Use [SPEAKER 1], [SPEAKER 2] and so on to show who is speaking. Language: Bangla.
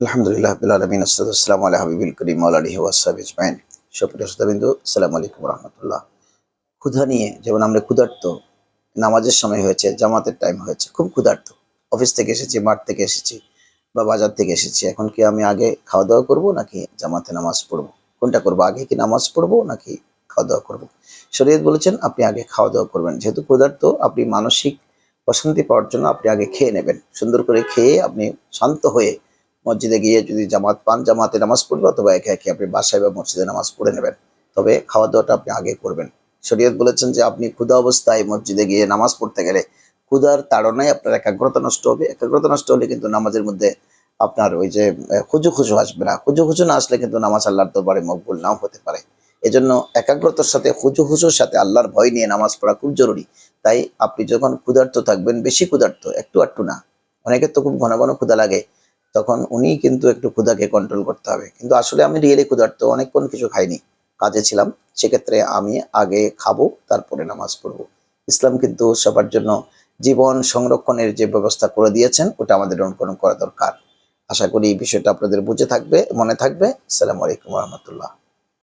[SPEAKER 1] আলহামদুলিল্লাহ রাব্বিল আলামিন আসসালাতু ওয়াসসালামু আলা হাবিবিল কারীম ওয়া আলা আলিহি ওয়া আসহাবিহি আজমাইন। সুপ্রিয় শ্রোতাবিন্দু, আসসালামু আলাইকুম ওয়া রাহমাতুল্লাহ। ক্ষুধা নিয়ে যেমন আমরা ক্ষুধার্ত, নামাজের সময় হয়েছে, জামাতের টাইম হয়েছে, খুব ক্ষুধার্ত। অফিস থেকে এসেছি, মাঠ থেকে এসেছি বা বাজার থেকে এসেছি। এখন কি আমি আগে খাওয়া-দাওয়া করব নাকি জামাতে নামাজ পড়ব? কোনটা করব? আগে কি নামাজ পড়ব নাকি খাওয়া-দাওয়া করব? শরীয়ত বলেছেন আপনি আগে খাওয়া-দাওয়া করবেন। যেহেতু ক্ষুধার্ত, আপনি মানসিক প্রশান্তি পাওয়ার জন্য আপনি আগে খেয়ে নেবেন। সুন্দর করে খেয়ে আপনি শান্ত হয়ে মসজিদে গিয়ে যদি জামাত পান, জামাতে নামাজ পড়বেন, অথবা একা একা আপনি বাসায় বা মসজিদে নামাজ পড়ে নেবেন। তবে খাওয়া-দাওয়াটা আপনি আগে করবেন। শরীয়ত বলেছেন যে আপনি ক্ষুধা অবস্থায় মসজিদে গিয়ে নামাজ পড়তে গেলে ক্ষুধার তাড়নায় আপনার একাগ্রতা নষ্ট হবে। একাগ্রতা নষ্ট হলে কিন্তু নামাজের মধ্যে আপনার ওই যে খুজু আসবে না। খুজু না আসলে কিন্তু নামাজ আল্লাহর দরবারে মকবুল নাও হতে পারে। এজন্য একাগ্রতার সাথে খুজুর সাথে আল্লাহর ভয় নিয়ে নামাজ পড়া খুব জরুরি। তাই আপনি যখন ক্ষুধার্ত থাকবেন, বেশি ক্ষুধার্ত, একটু না। অনেকের তো খুব ঘন ক্ষুধা লাগে। তখন উনিই কিন্তু একটু ক্ষুধাকে কন্ট্রোল করতে হবে। কিন্তু আসলে আমি রিয়েলি ক্ষুধার্ত, অনেকক্ষণ কিছু খাইনি। কাজে ছিলাম। সেক্ষেত্রে আমি আগে খাবো, তারপরে নামাজ পড়বো। ইসলাম কিন্তু সবার জন্য জীবন সংরক্ষণের যে ব্যবস্থা করে দিয়েছেন, ওটা আমাদের অনুকরণ করা দরকার। আশা করি এই বিষয়টা আপনাদের মনে থাকবে। আসসালামু আলাইকুম ওয়া রাহমাতুল্লাহ।